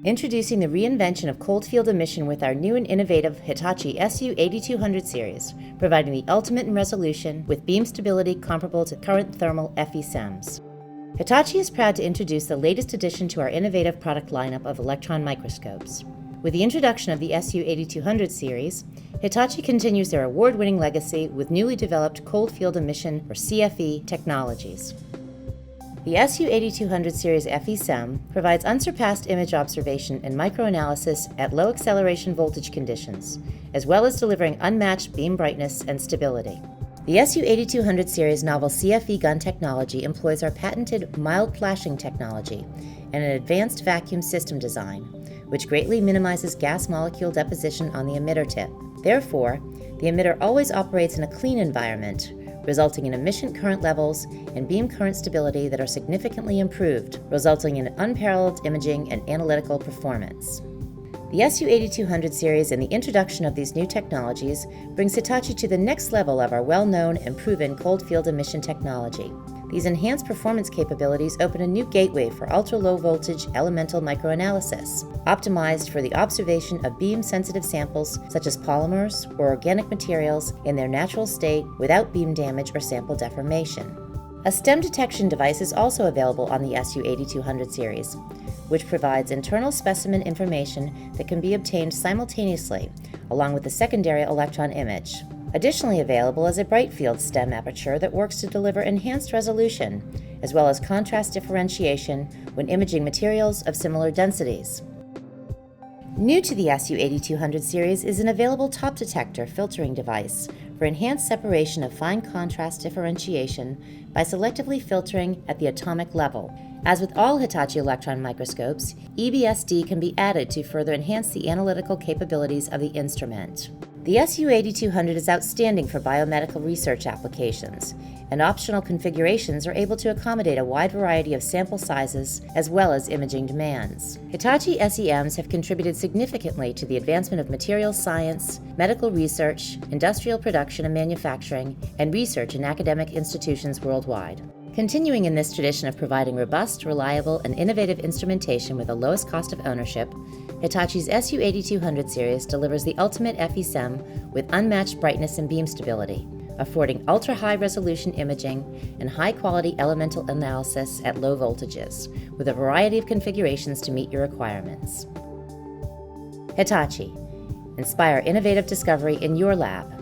Introducing the reinvention of cold field emission with our new and innovative Hitachi SU8200 series, providing the ultimate in resolution with beam stability comparable to current thermal FE-SEMs. Hitachi is proud to introduce the latest addition to our innovative product lineup of electron microscopes. With the introduction of the SU8200 series, Hitachi continues their award-winning legacy with newly developed cold field emission or CFE technologies. The SU8200 Series FE-SEM provides unsurpassed image observation and microanalysis at low acceleration voltage conditions, as well as delivering unmatched beam brightness and stability. The SU8200 Series novel CFE gun technology employs our patented mild flashing technology and an advanced vacuum system design, which greatly minimizes gas molecule deposition on the emitter tip. Therefore, the emitter always operates in a clean environment, resulting in emission current levels and beam current stability that are significantly improved, resulting in unparalleled imaging and analytical performance. The SU8200 series and the introduction of these new technologies brings Hitachi to the next level of our well-known and proven cold field emission technology. These enhanced performance capabilities open a new gateway for ultra-low voltage elemental microanalysis, optimized for the observation of beam-sensitive samples such as polymers or organic materials in their natural state without beam damage or sample deformation. A STEM detection device is also available on the SU8200 series, which provides internal specimen information that can be obtained simultaneously, along with the secondary electron image. Additionally available is a bright field STEM aperture that works to deliver enhanced resolution, as well as contrast differentiation when imaging materials of similar densities. New to the SU8200 series is an available top detector filtering device for enhanced separation of fine contrast differentiation by selectively filtering at the atomic level. As with all Hitachi electron microscopes, EBSD can be added to further enhance the analytical capabilities of the instrument. The SU8200 is outstanding for biomedical research applications, and optional configurations are able to accommodate a wide variety of sample sizes as well as imaging demands. Hitachi SEMs have contributed significantly to the advancement of materials science, medical research, industrial production and manufacturing, and research in academic institutions worldwide. Continuing in this tradition of providing robust, reliable, and innovative instrumentation with the lowest cost of ownership, Hitachi's SU8200 series delivers the ultimate FE-SEM with unmatched brightness and beam stability, affording ultra-high resolution imaging and high-quality elemental analysis at low voltages, with a variety of configurations to meet your requirements. Hitachi. Inspire innovative discovery in your lab.